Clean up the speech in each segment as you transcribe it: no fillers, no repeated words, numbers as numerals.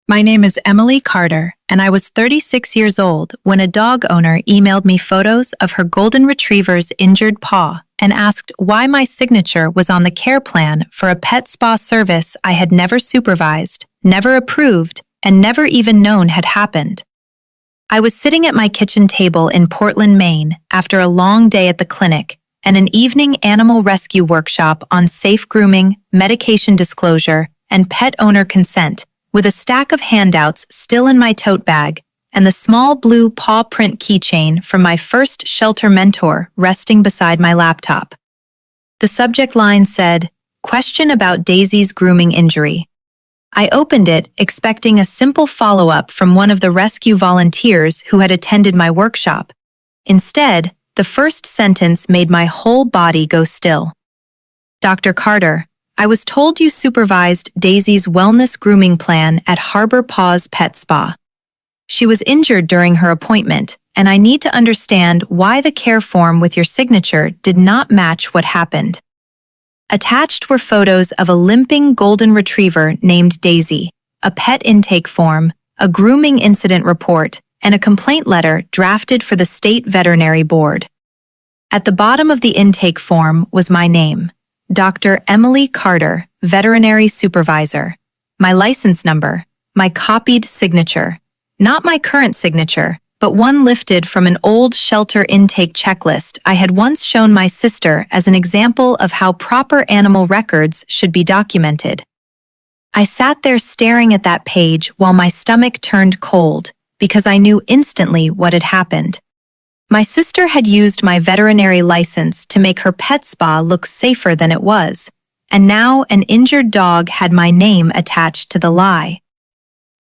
My name is Emily Carter, and I was 36 years old when a dog owner emailed me photos of her golden retriever's injured paw and asked why my signature was on the care plan for a pet spa service I had never supervised, never approved, and never even known had happened. I was sitting at my kitchen table in Portland, Maine, after a long day at the clinic and an evening animal rescue workshop on safe grooming, medication disclosure, and pet owner consent, with a stack of handouts still in my tote bag and the small blue paw print keychain from my first shelter mentor resting beside my laptop. The subject line said, "Question about Daisy's grooming injury." I opened it expecting a simple follow-up from one of the rescue volunteers who had attended my workshop. Instead, the first sentence made my whole body go still. "Dr. Carter, I was told you supervised Daisy's wellness grooming plan at Harbor Paws Pet Spa. She was injured during her appointment, and I need to understand why the care form with your signature did not match what happened." Attached were photos of a limping golden retriever named Daisy, a pet intake form, a grooming incident report, and a complaint letter drafted for the state veterinary board. At the bottom of the intake form was my name, Dr. Emily Carter, Veterinary Supervisor, my license number, my copied signature, not my current signature, but one lifted from an old shelter intake checklist I had once shown my sister as an example of how proper animal records should be documented. I sat there staring at that page while my stomach turned cold because I knew instantly what had happened. My sister had used my veterinary license to make her pet spa look safer than it was, and now an injured dog had my name attached to the lie.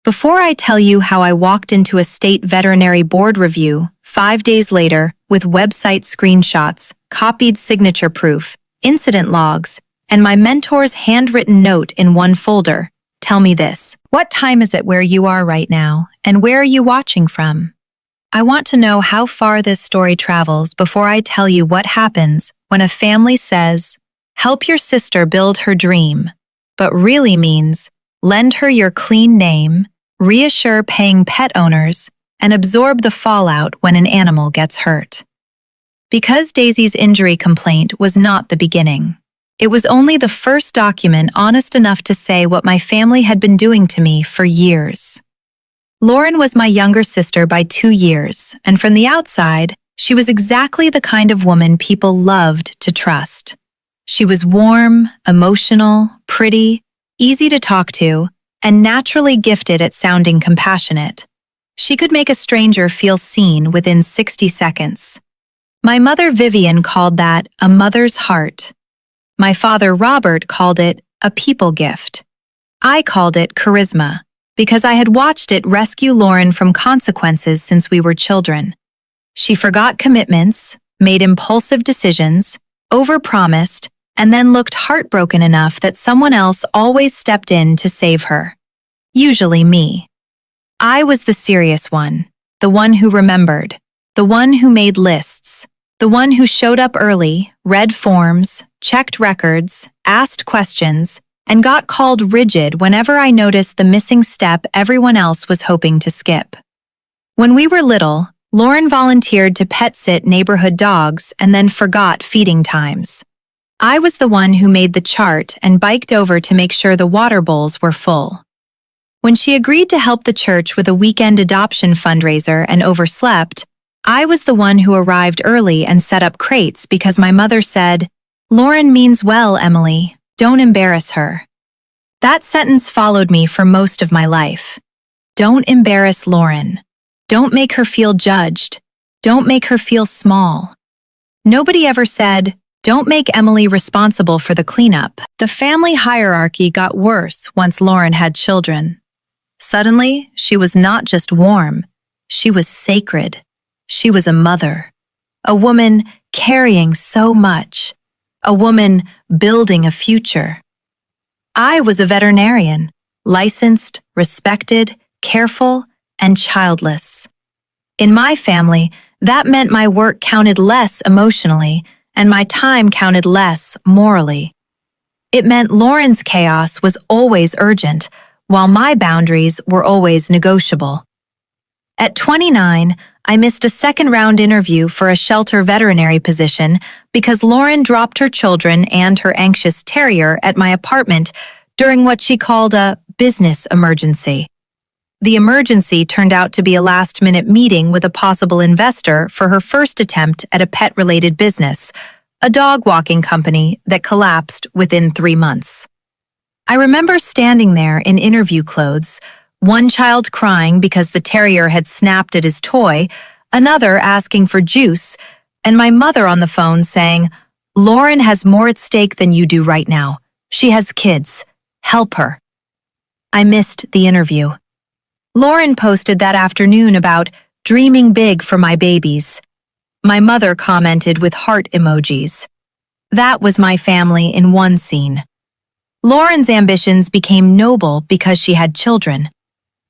Before I tell you how I walked into a state veterinary board review 5 days later with website screenshots, copied signature proof, incident logs, and my mentor's handwritten note in one folder, tell me this. What time is it where you are right now, and where are you watching from? I want to know how far this story travels before I tell you what happens when a family says, "Help your sister build her dream," but really means, "Lend her your clean name, reassure paying pet owners, and absorb the fallout when an animal gets hurt." Because Daisy's injury complaint was not the beginning. It was only the first document honest enough to say what my family had been doing to me for years. Lauren was my younger sister by 2 years, and from the outside, she was exactly the kind of woman people loved to trust. She was warm, emotional, pretty, easy to talk to, and naturally gifted at sounding compassionate. She could make a stranger feel seen within 60 seconds. My mother Vivian called that a mother's heart. My father Robert called it a people gift. I called it charisma, because I had watched it rescue Lauren from consequences since we were children. She forgot commitments, made impulsive decisions, overpromised, and then looked heartbroken enough that someone else always stepped in to save her. Usually me. I was the serious one, the one who remembered, the one who made lists, the one who showed up early, read forms, checked records, asked questions, and got called rigid whenever I noticed the missing step everyone else was hoping to skip. When we were little, Lauren volunteered to pet sit neighborhood dogs and then forgot feeding times. I was the one who made the chart and biked over to make sure the water bowls were full. When she agreed to help the church with a weekend adoption fundraiser and overslept, I was the one who arrived early and set up crates because my mother said, "Lauren means well, Emily. Don't embarrass her." That sentence followed me for most of my life. Don't embarrass Lauren. Don't make her feel judged. Don't make her feel small. Nobody ever said, "Don't make Emily responsible for the cleanup." The family hierarchy got worse once Lauren had children. Suddenly, she was not just warm, she was sacred. She was a mother, a woman carrying so much, a woman building a future. I was a veterinarian, licensed, respected, careful, and childless. In my family, that meant my work counted less emotionally and my time counted less morally. It meant Lauren's chaos was always urgent, while my boundaries were always negotiable. At 29, I missed a second-round interview for a shelter veterinary position because Lauren dropped her children and her anxious terrier at my apartment during what she called a business emergency. The emergency turned out to be a last-minute meeting with a possible investor for her first attempt at a pet-related business, a dog walking company that collapsed within 3 months. I remember standing there in interview clothes, one child crying because the terrier had snapped at his toy, another asking for juice, and my mother on the phone saying, "Lauren has more at stake than you do right now. She has kids. Help her." I missed the interview. Lauren posted that afternoon about dreaming big for my babies. My mother commented with heart emojis. That was my family in one scene. Lauren's ambitions became noble because she had children.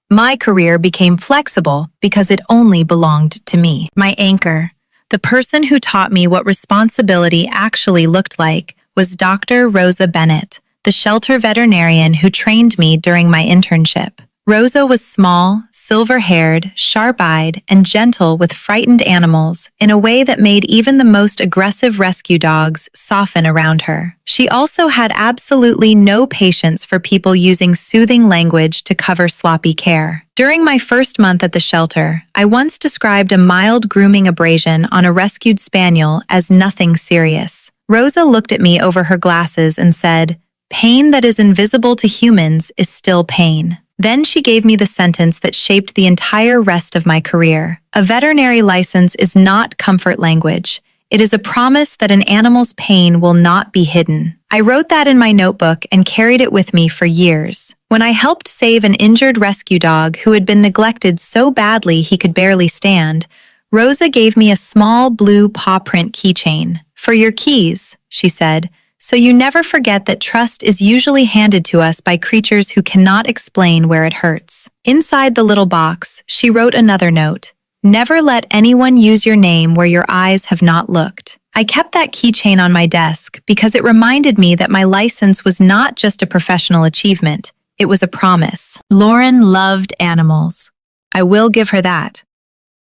My career became flexible because it only belonged to me. My anchor, the person who taught me what responsibility actually looked like, was Dr. Rosa Bennett, the shelter veterinarian who trained me during my internship. Rosa was small, silver-haired, sharp-eyed, and gentle with frightened animals in a way that made even the most aggressive rescue dogs soften around her. She also had absolutely no patience for people using soothing language to cover sloppy care. During my first month at the shelter, I once described a mild grooming abrasion on a rescued spaniel as nothing serious. Rosa looked at me over her glasses and said, "Pain that is invisible to humans is still pain." Then she gave me the sentence that shaped the entire rest of my career. A veterinary license is not comfort language. It is a promise that an animal's pain will not be hidden. I wrote that in my notebook and carried it with me for years. When I helped save an injured rescue dog who had been neglected so badly he could barely stand, Rosa gave me a small blue paw print keychain. "For your keys," she said, "so you never forget that trust is usually handed to us by creatures who cannot explain where it hurts." Inside the little box, she wrote another note: "Never let anyone use your name where your eyes have not looked." I kept that keychain on my desk because it reminded me that my license was not just a professional achievement, it was a promise. Lauren loved animals. I will give her that.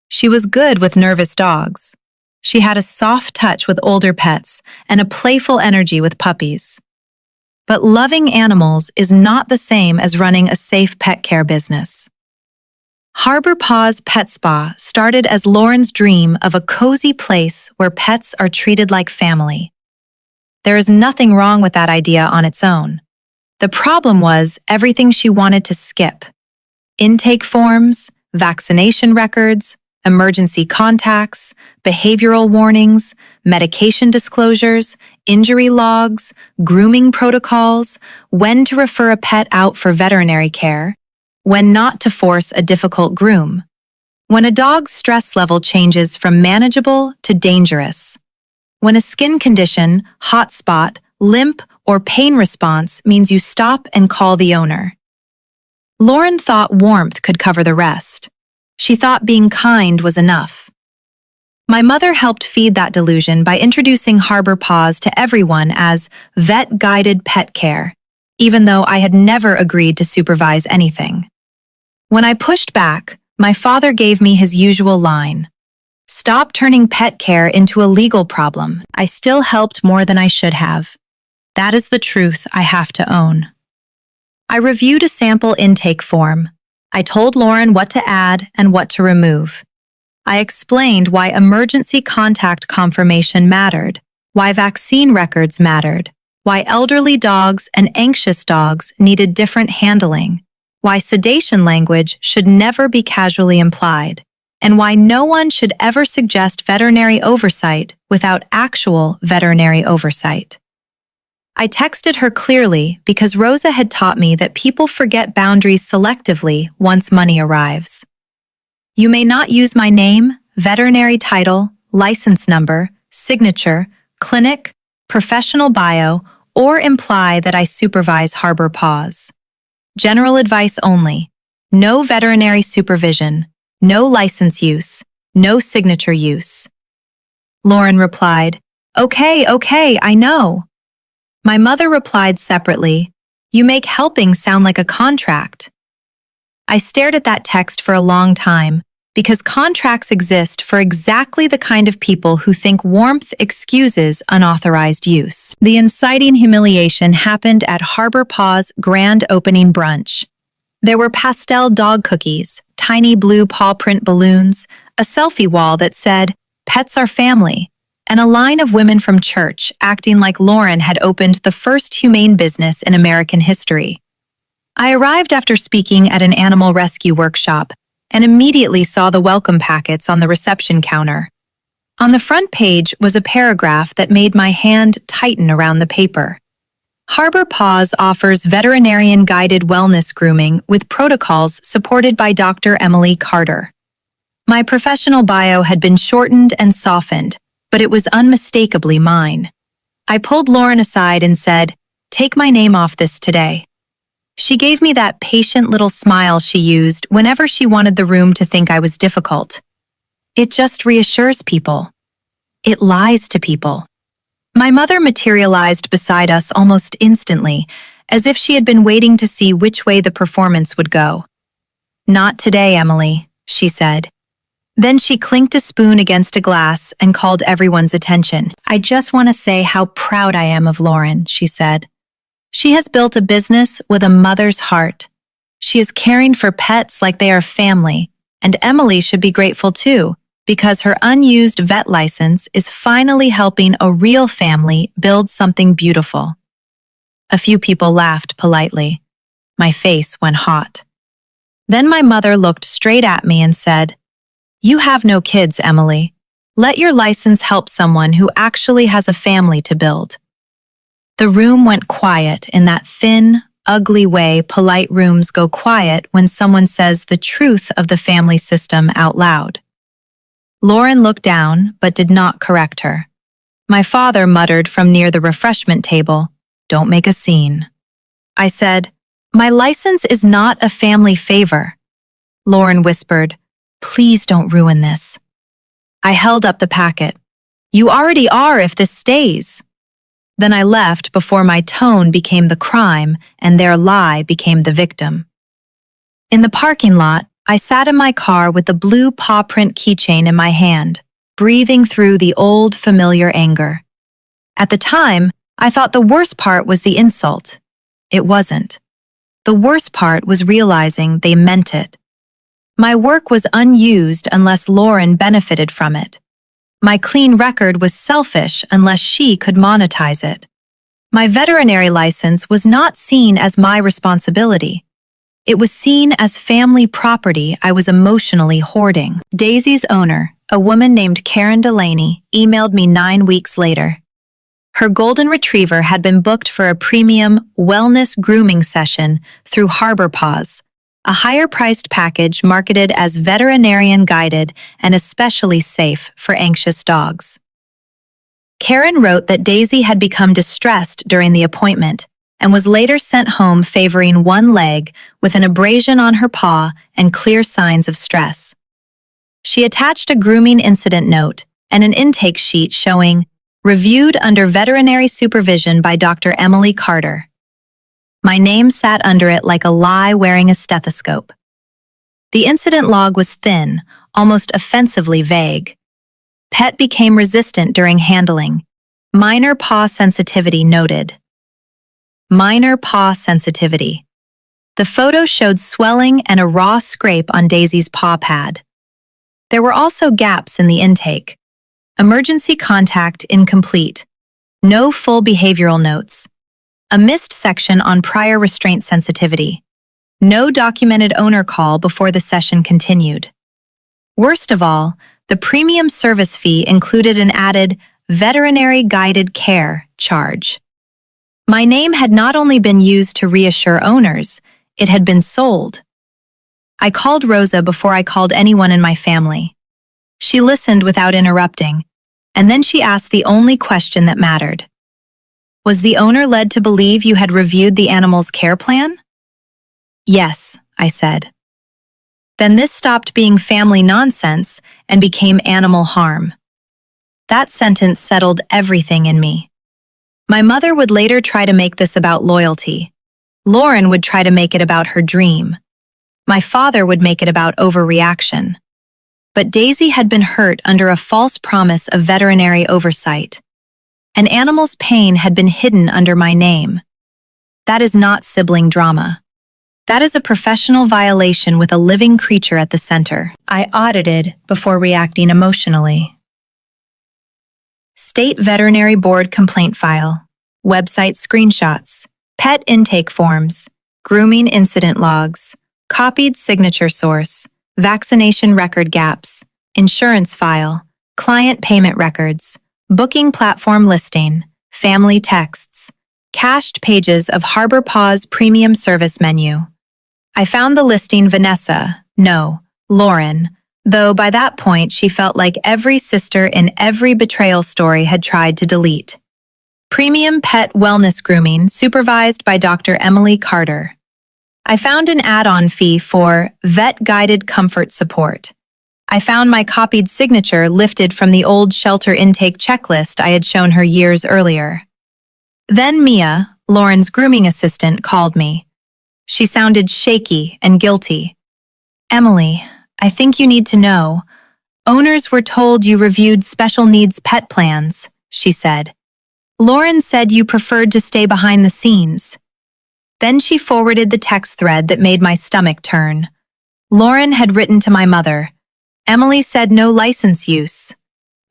She was good with nervous dogs. She had a soft touch with older pets and a playful energy with puppies. But loving animals is not the same as running a safe pet care business. Harbor Paws Pet Spa started as Lauren's dream of a cozy place where pets are treated like family. There is nothing wrong with that idea on its own. The problem was everything she wanted to skip: intake forms, vaccination records, emergency contacts, behavioral warnings, medication disclosures, injury logs, grooming protocols, when to refer a pet out for veterinary care, when not to force a difficult groom, when a dog's stress level changes from manageable to dangerous, when a skin condition, hot spot, limp, or pain response means you stop and call the owner. Lauren thought warmth could cover the rest. She thought being kind was enough. My mother helped feed that delusion by introducing Harbor Paws to everyone as vet-guided pet care, even though I had never agreed to supervise anything. When I pushed back, my father gave me his usual line: "Stop turning pet care into a legal problem." I still helped more than I should have. That is the truth I have to own. I reviewed a sample intake form. I told Lauren what to add and what to remove. I explained why emergency contact confirmation mattered, why vaccine records mattered, why elderly dogs and anxious dogs needed different handling, why sedation language should never be casually implied, and why no one should ever suggest veterinary oversight without actual veterinary oversight. I texted her clearly because Rosa had taught me that people forget boundaries selectively once money arrives. "You may not use my name, veterinary title, license number, signature, clinic, professional bio, or imply that I supervise Harbor Paws. General advice only. No veterinary supervision, no license use, no signature use." Lauren replied, Okay, I know." My mother replied separately, You make helping sound like a contract." I stared at that text for a long time, because contracts exist for exactly the kind of people who think warmth excuses unauthorized use. The inciting humiliation happened at Harbor Paw's grand opening brunch. There were pastel dog cookies, tiny blue paw print balloons, a selfie wall that said, "Pets are family," and a line of women from church acting like Lauren had opened the first humane business in American history. I arrived after speaking at an animal rescue workshop and immediately saw the welcome packets on the reception counter. On the front page was a paragraph that made my hand tighten around the paper. Harbor Paws offers veterinarian-guided wellness grooming with protocols supported by Dr. Emily Carter. My professional bio had been shortened and softened, but it was unmistakably mine. I pulled Lauren aside and said, "Take my name off this today." She gave me that patient little smile she used whenever she wanted the room to think I was difficult. It just reassures people. It lies to people. My mother materialized beside us almost instantly, as if she had been waiting to see which way the performance would go. "Not today, Emily," she said. Then she clinked a spoon against a glass and called everyone's attention. "I just want to say how proud I am of Lauren," she said. "She has built a business with a mother's heart. She is caring for pets like they are family, and Emily should be grateful too, because her unused vet license is finally helping a real family build something beautiful." A few people laughed politely. My face went hot. Then my mother looked straight at me and said, "You have no kids, Emily. Let your license help someone who actually has a family to build." The room went quiet in that thin, ugly way polite rooms go quiet when someone says the truth of the family system out loud. Lauren looked down, but did not correct her. My father muttered from near the refreshment table, "Don't make a scene." I said, "My license is not a family favor." Lauren whispered, "Please don't ruin this." I held up the packet. "You already are if this stays." Then I left before my tone became the crime and their lie became the victim. In the parking lot, I sat in my car with the blue paw print keychain in my hand, breathing through the old familiar anger. At the time, I thought the worst part was the insult. It wasn't. The worst part was realizing they meant it. My work was unused unless Lauren benefited from it. My clean record was selfish unless she could monetize it. My veterinary license was not seen as my responsibility. It was seen as family property I was emotionally hoarding. Daisy's owner, a woman named Karen Delaney, emailed me 9 weeks later. Her golden retriever had been booked for a premium wellness grooming session through Harbor Paws, a higher-priced package marketed as veterinarian-guided and especially safe for anxious dogs. Karen wrote that Daisy had become distressed during the appointment and was later sent home favoring one leg with an abrasion on her paw and clear signs of stress. She attached a grooming incident note and an intake sheet showing, "Reviewed under veterinary supervision by Dr. Emily Carter." My name sat under it like a lie wearing a stethoscope. The incident log was thin, almost offensively vague. Pet became resistant during handling. Minor paw sensitivity noted. Minor paw sensitivity. The photo showed swelling and a raw scrape on Daisy's paw pad. There were also gaps in the intake. Emergency contact incomplete. No full behavioral notes. A missed section on prior restraint sensitivity. No documented owner call before the session continued. Worst of all, the premium service fee included an added veterinary guided care charge. My name had not only been used to reassure owners, it had been sold. I called Rosa before I called anyone in my family. She listened without interrupting, and then she asked the only question that mattered. "Was the owner led to believe you had reviewed the animal's care plan?" "Yes," I said. Then this stopped being family nonsense and became animal harm. That sentence settled everything in me. My mother would later try to make this about loyalty. Lauren would try to make it about her dream. My father would make it about overreaction. But Daisy had been hurt under a false promise of veterinary oversight. An animal's pain had been hidden under my name. That is not sibling drama. That is a professional violation with a living creature at the center. I audited before reacting emotionally. State Veterinary Board complaint file, website screenshots, pet intake forms, grooming incident logs, copied signature source, vaccination record gaps, insurance file, client payment records, booking platform listing, family texts, cached pages of Harbor Paws premium service menu. I found the listing Lauren, though by that point she felt like every sister in every betrayal story had tried to delete. Premium pet wellness grooming supervised by Dr. Emily Carter. I found an add-on fee for vet-guided comfort support. I found my copied signature lifted from the old shelter intake checklist I had shown her years earlier. Then Mia, Lauren's grooming assistant, called me. She sounded shaky and guilty. "Emily, I think you need to know. Owners were told you reviewed special needs pet plans," she said. "Lauren said you preferred to stay behind the scenes." Then she forwarded the text thread that made my stomach turn. Lauren had written to my mother. Emily said no license use.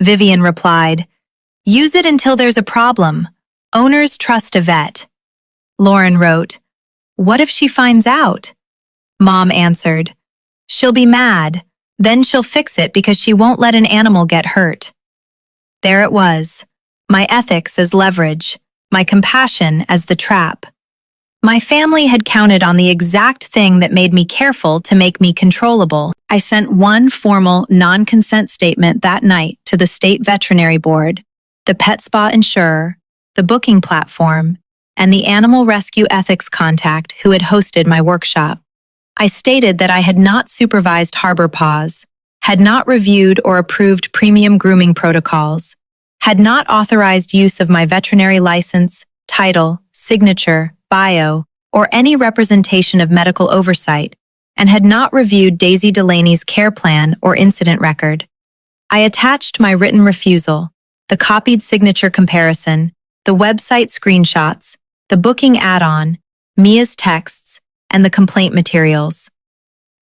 Vivian replied, "Use it until there's a problem. Owners trust a vet." Lauren wrote, "What if she finds out?" Mom answered, "She'll be mad. Then she'll fix it because she won't let an animal get hurt." There it was. My ethics as leverage, my compassion as the trap. My family had counted on the exact thing that made me careful to make me controllable. I sent one formal non-consent statement that night to the State Veterinary Board, the pet spa insurer, the booking platform, and the animal rescue ethics contact who had hosted my workshop. I stated that I had not supervised Harbor Paws, had not reviewed or approved premium grooming protocols, had not authorized use of my veterinary license, title, signature, bio, or any representation of medical oversight, and had not reviewed Daisy Delaney's care plan or incident record. I attached my written refusal, the copied signature comparison, the website screenshots, the booking add-on, Mia's texts, and the complaint materials.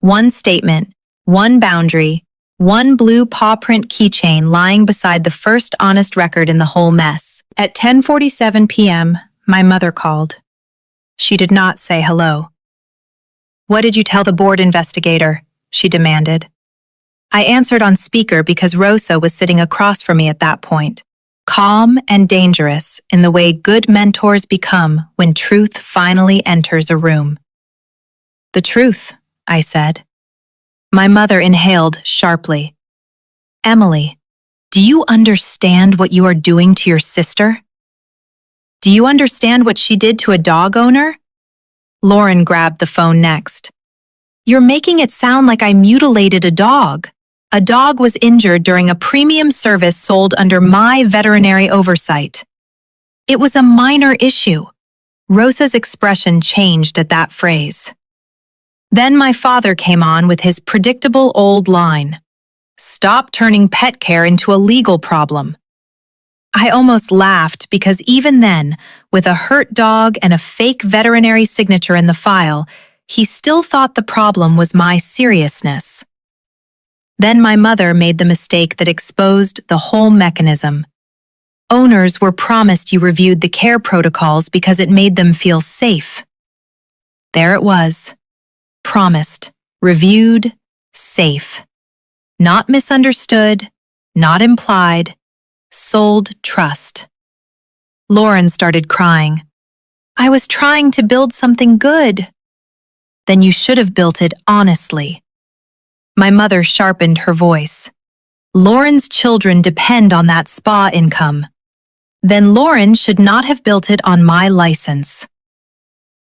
One statement, one boundary, one blue paw print keychain lying beside the first honest record in the whole mess. At 10:47 p.m., my mother called. She did not say hello. "What did you tell the board investigator?" she demanded. I answered on speaker because Rosa was sitting across from me at that point, calm and dangerous in the way good mentors become when truth finally enters a room. "The truth," I said. My mother inhaled sharply. "Emily, do you understand what you are doing to your sister? Do you understand what she did to a dog owner?" Lauren grabbed the phone next. "You're making it sound like I mutilated a dog. A dog was injured during a premium service sold under my veterinary oversight. It was a minor issue." Rosa's expression changed at that phrase. Then my father came on with his predictable old line. "Stop turning pet care into a legal problem." I almost laughed because even then, with a hurt dog and a fake veterinary signature in the file, he still thought the problem was my seriousness. Then my mother made the mistake that exposed the whole mechanism. Owners were promised you reviewed the care protocols because it made them feel safe. There it was. Promised, reviewed, safe. Not misunderstood, not implied, sold trust. Lauren started crying. "I was trying to build something good." "Then you should have built it honestly." My mother sharpened her voice. "Lauren's children depend on that spa income. Then Lauren should not have built it on my license."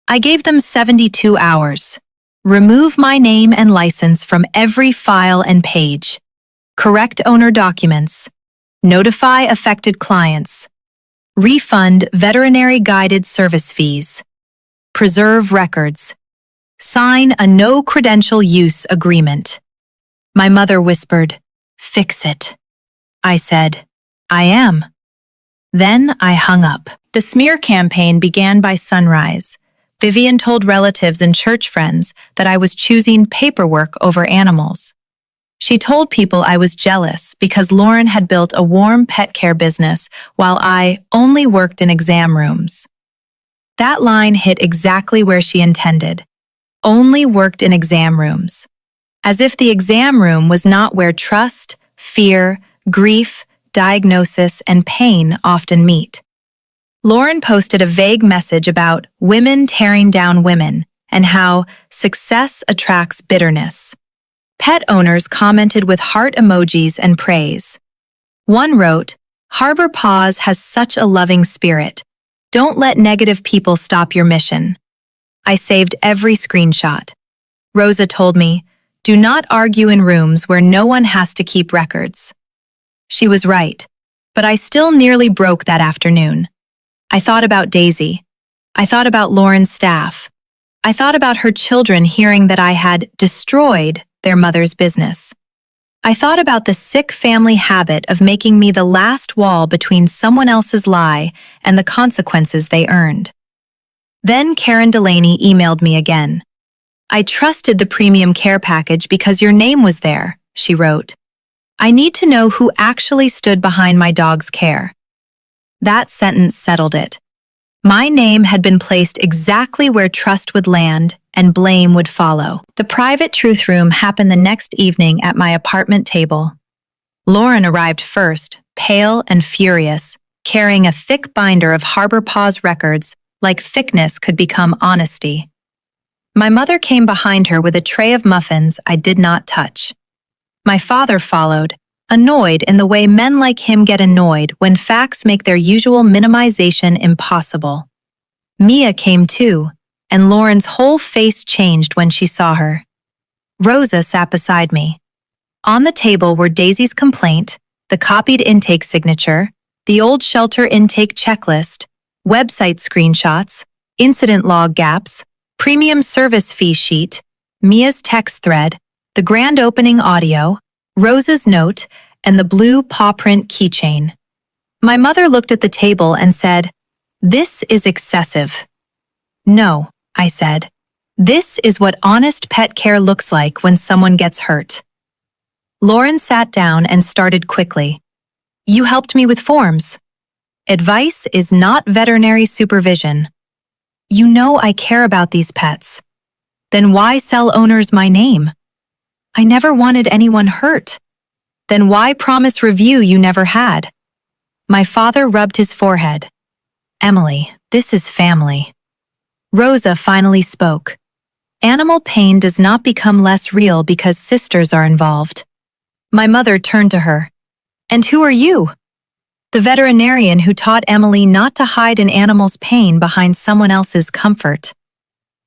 I gave them 72 hours. Remove my name and license from every file and page. Correct owner documents. Notify affected clients. Refund veterinary guided service fees. preserve records. Sign a no-credential use agreement. My mother whispered, "Fix it." I said, "I am." Then I hung up. The smear campaign began by sunrise. Vivian told relatives and church friends that I was choosing paperwork over animals. She told people I was jealous because Lauren had built a warm pet care business while I only worked in exam rooms. That line hit exactly where she intended. Only worked in exam rooms. As if the exam room was not where trust, fear, grief, diagnosis, and pain often meet. Lauren posted a vague message about women tearing down women and how success attracts bitterness. Pet owners commented with heart emojis and praise. One wrote, "Harbor Paws has such a loving spirit. Don't let negative people stop your mission." I saved every screenshot. Rosa told me, "Do not argue in rooms where no one has to keep records." She was right, but I still nearly broke that afternoon. I thought about Daisy. I thought about Lauren's staff. I thought about her children hearing that I had destroyed their mother's business. I thought about the sick family habit of making me the last wall between someone else's lie and the consequences they earned. Then Karen Delaney emailed me again. "I trusted the premium care package because your name was there," she wrote. "I need to know who actually stood behind my dog's care." That sentence settled it. My name had been placed exactly where trust would land and blame would follow. The private truth room happened the next evening at my apartment table. Lauren arrived first, pale and furious, carrying a thick binder of Harbor Paws records like thickness could become honesty. My mother came behind her with a tray of muffins I did not touch. My father followed, annoyed in the way men like him get annoyed when facts make their usual minimization impossible. Mia came too, and Lauren's whole face changed when she saw her. Rosa sat beside me. On the table were Daisy's complaint, the copied intake signature, the old shelter intake checklist, website screenshots, incident log gaps, premium service fee sheet, Mia's text thread, the grand opening audio, Rosa's note, and the blue paw print keychain. My mother looked at the table and said, "This is excessive." "No," I said. "This is what honest pet care looks like when someone gets hurt." Lauren sat down and started quickly. "You helped me with forms. Advice is not veterinary supervision. You know I care about these pets. Then why sell owners my name? I never wanted anyone hurt. Then why promise review you never had?" My father rubbed his forehead. "Emily, this is family." Rosa finally spoke. "Animal pain does not become less real because sisters are involved." My mother turned to her. "And who are you?" "The veterinarian who taught Emily not to hide an animal's pain behind someone else's comfort."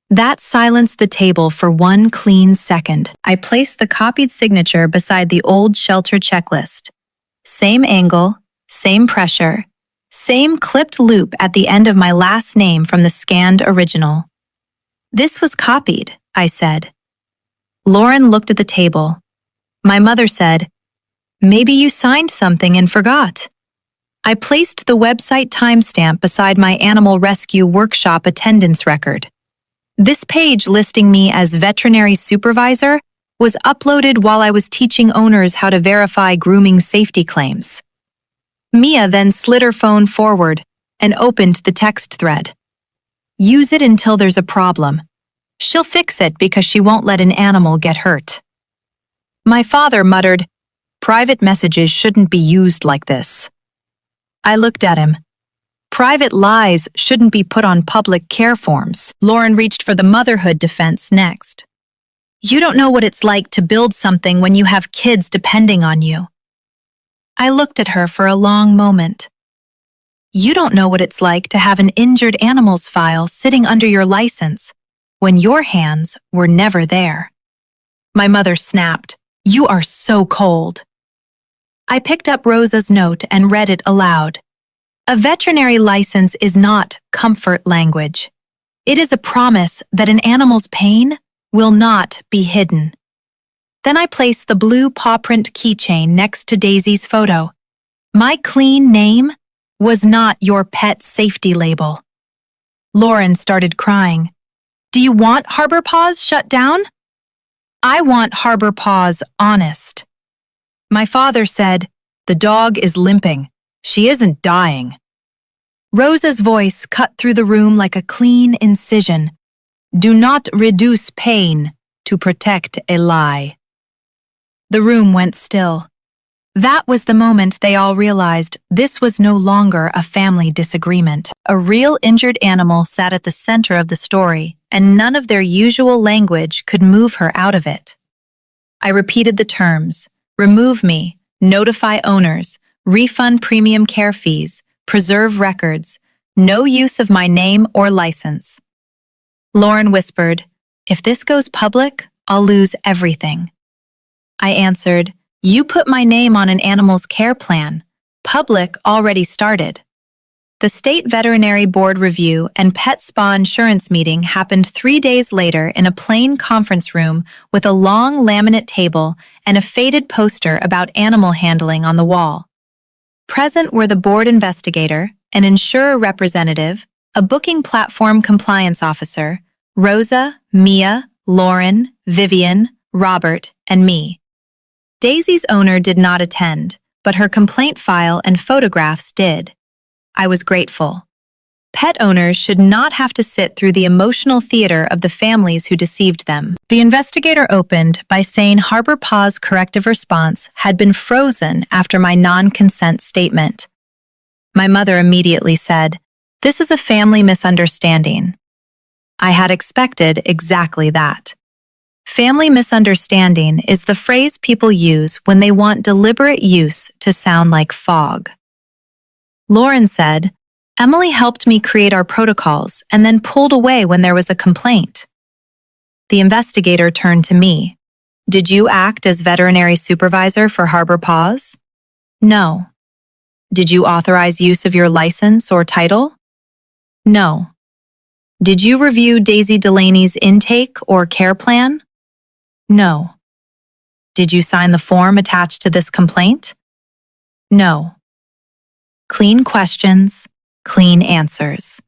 That silenced the table for one clean second. I placed the copied signature beside the old shelter checklist. Same angle, same pressure, same clipped loop at the end of my last name from the scanned original. "This was copied," I said. Lauren looked at the table. My mother said, "Maybe you signed something and forgot." I placed the website timestamp beside my animal rescue workshop attendance record. This page listing me as veterinary supervisor was uploaded while I was teaching owners how to verify grooming safety claims. Mia then slid her phone forward and opened the text thread. "Use it until there's a problem. She'll fix it because she won't let an animal get hurt." My father muttered, "Private messages shouldn't be used like this." I looked at him. Private lies shouldn't be put on public care forms. Lauren reached for the motherhood defense next. "You don't know what it's like to build something when you have kids depending on you." I looked at her for a long moment. "You don't know what it's like to have an injured animals file sitting under your license when your hands were never there." My mother snapped, "You are so cold." I picked up Rosa's note and read it aloud. "A veterinary license is not comfort language. It is a promise that an animal's pain will not be hidden. Then I placed the blue paw print keychain next to Daisy's photo. My clean name was not your pet safety label. Lauren started crying. Do you want Harbor Paws shut down? I want Harbor Paws honest. My father said, the dog is limping. She isn't dying. Rosa's voice cut through the room like a clean incision. Do not reduce pain to protect a lie. The room went still. That was the moment they all realized this was no longer a family disagreement. A real injured animal sat at the center of the story, and none of their usual language could move her out of it. I repeated the terms: remove me, notify owners, refund premium care fees, preserve records, no use of my name or license. Lauren whispered, if this goes public, I'll lose everything. I answered, you put my name on an animal's care plan. Public already started. The State Veterinary Board review and pet spa insurance meeting happened 3 days later in a plain conference room with a long laminate table and a faded poster about animal handling on the wall. Present were the board investigator, an insurer representative, a booking platform compliance officer, Rosa, Mia, Lauren, Vivian, Robert, and me. Daisy's owner did not attend, but her complaint file and photographs did. I was grateful. Pet owners should not have to sit through the emotional theater of the families who deceived them. The investigator opened by saying Harbor Paws' corrective response had been frozen after my non-consent statement. My mother immediately said, this is a family misunderstanding. I had expected exactly that. Family misunderstanding is the phrase people use when they want deliberate use to sound like fog. Lauren said, Emily helped me create our protocols and then pulled away when there was a complaint. The investigator turned to me. Did you act as veterinary supervisor for Harbor Paws? No. Did you authorize use of your license or title? No. Did you review Daisy Delaney's intake or care plan? No. Did you sign the form attached to this complaint? No. Clean questions, clean answers.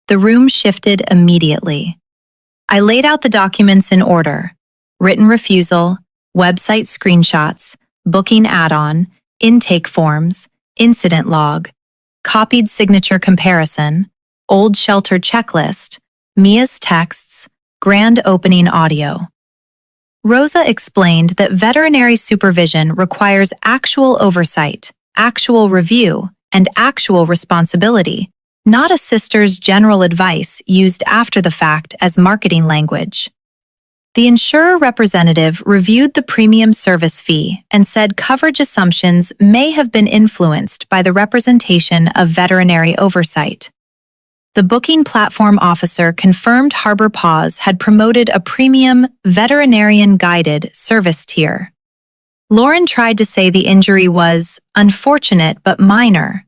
The room shifted immediately. I laid out the documents in order: written refusal, website screenshots, booking add-on, intake forms, incident log, copied signature comparison, old shelter checklist, Mia's texts, grand opening audio. Rosa explained that veterinary supervision requires actual oversight, actual review, and actual responsibility, not a sister's general advice used after the fact as marketing language. The insurer representative reviewed the premium service fee and said coverage assumptions may have been influenced by the representation of veterinary oversight. The booking platform officer confirmed Harbor Paws had promoted a premium veterinarian-guided service tier. Lauren tried to say the injury was unfortunate but minor.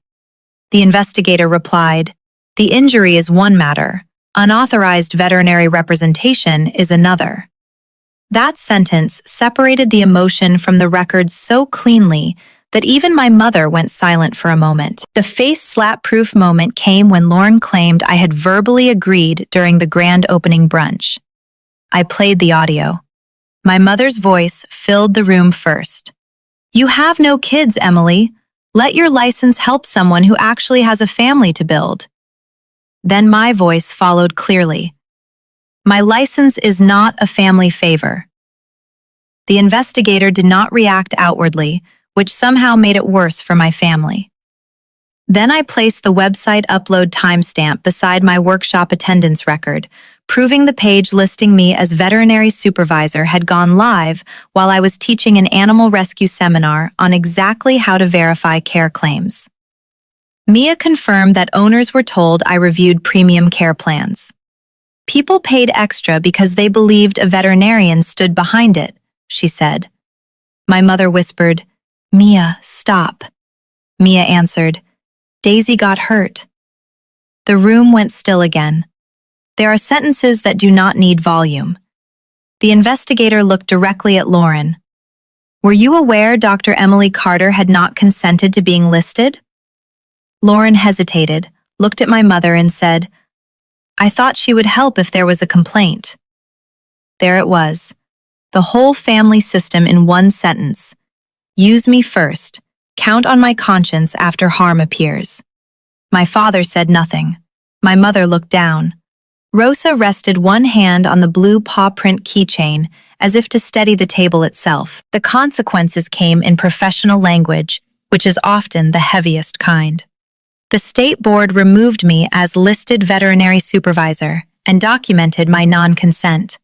The investigator replied, the injury is one matter, unauthorized veterinary representation is another. That sentence separated the emotion from the record so cleanly that even my mother went silent for a moment. The face-slap-proof moment came when Lauren claimed I had verbally agreed during the grand opening brunch. I played the audio. My mother's voice filled the room first. You have no kids, Emily. Let your license help someone who actually has a family to build. Then my voice followed clearly. My license is not a family favor. The investigator did not react outwardly, which somehow made it worse for my family. Then I placed the website upload timestamp beside my workshop attendance record, proving the page listing me as veterinary supervisor had gone live while I was teaching an animal rescue seminar on exactly how to verify care claims. Mia confirmed that owners were told I reviewed premium care plans. People paid extra because they believed a veterinarian stood behind it, she said. My mother whispered, Mia, stop. Mia answered, Daisy got hurt. The room went still again. There are sentences that do not need volume. The investigator looked directly at Lauren. Were you aware Dr. Emily Carter had not consented to being listed? Lauren hesitated, looked at my mother and said, I thought she would help if there was a complaint. There it was. The whole family system in one sentence. Use me first. Count on my conscience after harm appears. My father said nothing. My mother looked down. Rosa rested one hand on the blue paw print keychain as if to steady the table itself. The consequences came in professional language, which is often the heaviest kind. The state board removed me as listed veterinary supervisor and documented my non-consent.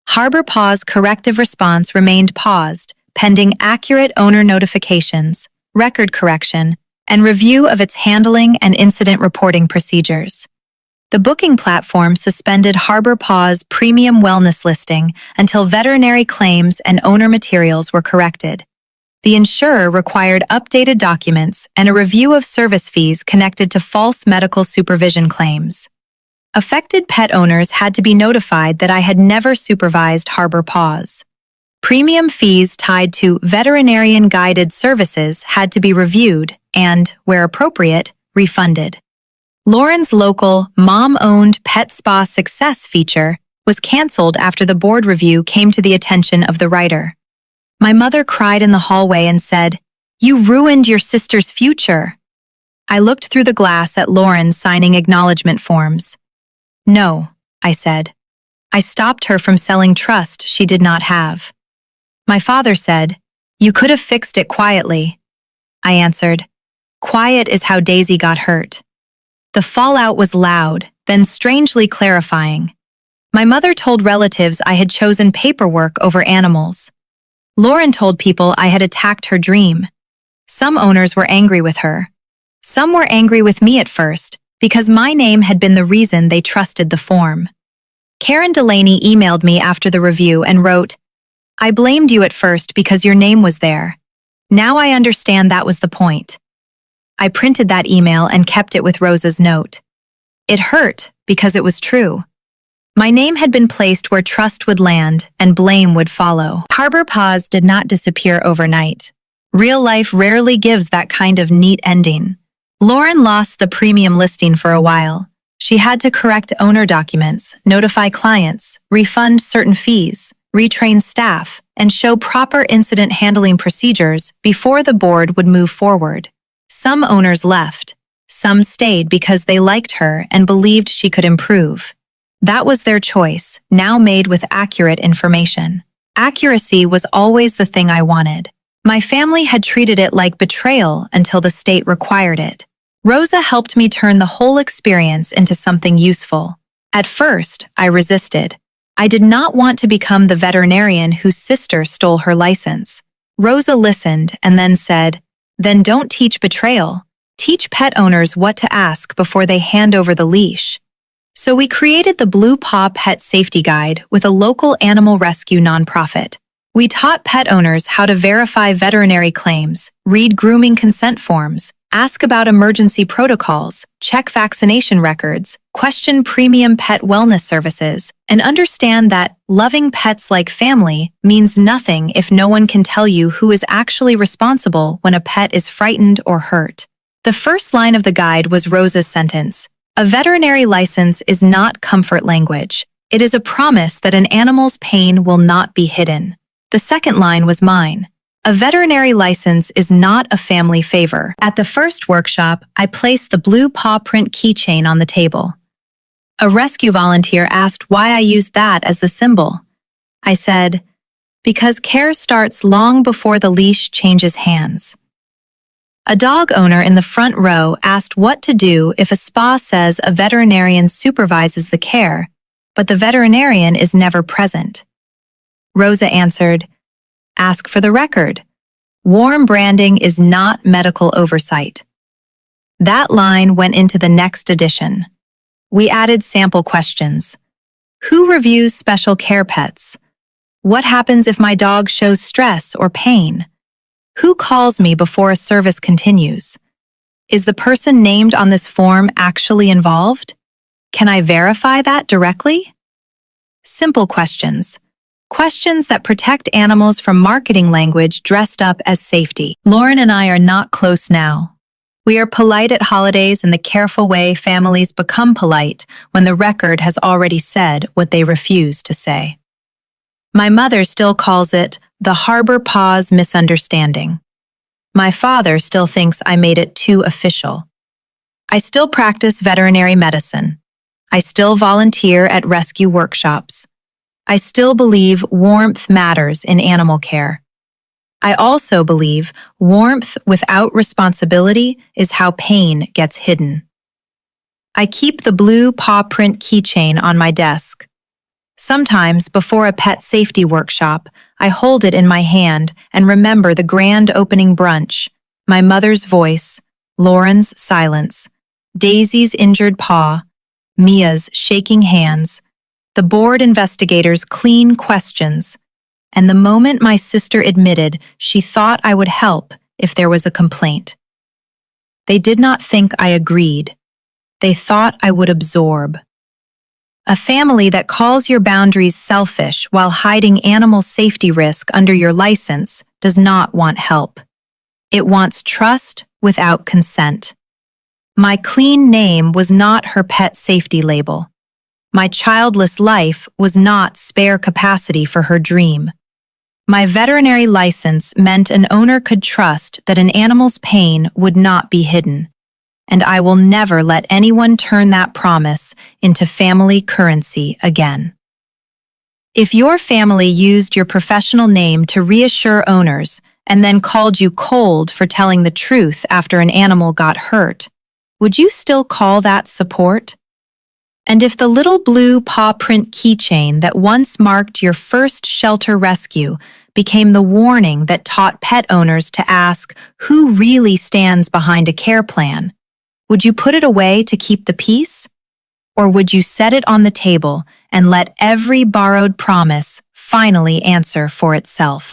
Harbor Paw's corrective response remained paused, pending accurate owner notifications, record correction, and review of its handling and incident reporting procedures. The booking platform suspended Harbor Paw's premium wellness listing until veterinary claims and owner materials were corrected. The insurer required updated documents and a review of service fees connected to false medical supervision claims. Affected pet owners had to be notified that I had never supervised Harbor Paws. Premium fees tied to veterinarian-guided services had to be reviewed and, where appropriate, refunded. Lauren's local, mom-owned pet spa success feature was canceled after the board review came to the attention of the writer. My mother cried in the hallway and said, "You ruined your sister's future." I looked through the glass at Lauren signing acknowledgement forms. "No," I said. "I stopped her from selling trust she did not have." My father said, "You could have fixed it quietly." I answered, "Quiet is how Daisy got hurt." The fallout was loud, then strangely clarifying. My mother told relatives I had chosen paperwork over animals. Lauren told people I had attacked her dream. Some owners were angry with her. Some were angry with me at first, because my name had been the reason they trusted the form. Karen Delaney emailed me after the review and wrote, "I blamed you at first because your name was there. Now I understand that was the point." I printed that email and kept it with Rosa's note. It hurt because it was true. My name had been placed where trust would land and blame would follow. Harbor Paws did not disappear overnight. Real life rarely gives that kind of neat ending. Lauren lost the premium listing for a while. She had to correct owner documents, notify clients, refund certain fees, retrain staff, and show proper incident handling procedures before the board would move forward. Some owners left. Some stayed because they liked her and believed she could improve. That was their choice, now made with accurate information. Accuracy was always the thing I wanted. My family had treated it like betrayal until the state required it. Rosa helped me turn the whole experience into something useful. At first, I resisted. I did not want to become the veterinarian whose sister stole her license. Rosa listened and then said, "Then don't teach betrayal. Teach pet owners what to ask before they hand over the leash." So we created the Blue Paw Pet Safety Guide with a local animal rescue nonprofit. We taught pet owners how to verify veterinary claims, read grooming consent forms, ask about emergency protocols, check vaccination records, question premium pet wellness services, and understand that loving pets like family means nothing if no one can tell you who is actually responsible when a pet is frightened or hurt. The first line of the guide was Rosa's sentence: "A veterinary license is not comfort language. It is a promise that an animal's pain will not be hidden." The second line was mine. "A veterinary license is not a family favor." At the first workshop, I placed the blue paw print keychain on the table. A rescue volunteer asked why I used that as the symbol. I said, "Because care starts long before the leash changes hands." A dog owner in the front row asked what to do if a spa says a veterinarian supervises the care, but the veterinarian is never present. Rosa answered, "Ask for the record. Warm branding is not medical oversight." That line went into the next edition. We added sample questions. Who reviews special care pets? What happens if my dog shows stress or pain? Who calls me before a service continues? Is the person named on this form actually involved? Can I verify that directly? Simple questions. Questions that protect animals from marketing language dressed up as safety. Lauren and I are not close now. We are polite at holidays in the careful way families become polite when the record has already said what they refuse to say. My mother still calls it the harbor pause misunderstanding. My father still thinks I made it too official. I still practice veterinary medicine. I still volunteer at rescue workshops. I still believe warmth matters in animal care. I also believe warmth without responsibility is how pain gets hidden. I keep the blue paw print keychain on my desk. Sometimes, before a pet safety workshop, I hold it in my hand and remember the grand opening brunch, my mother's voice, Lauren's silence, Daisy's injured paw, Mia's shaking hands, the board investigator's clean questions, and the moment my sister admitted she thought I would help if there was a complaint. They did not think I agreed. They thought I would absorb. A family that calls your boundaries selfish while hiding animal safety risk under your license does not want help. It wants trust without consent. My clean name was not her pet safety label. My childless life was not spare capacity for her dream. My veterinary license meant an owner could trust that an animal's pain would not be hidden, and I will never let anyone turn that promise into family currency again. If your family used your professional name to reassure owners and then called you cold for telling the truth after an animal got hurt, would you still call that support? And if the little blue paw print keychain that once marked your first shelter rescue became the warning that taught pet owners to ask who really stands behind a care plan, would you put it away to keep the peace? Or would you set it on the table and let every borrowed promise finally answer for itself?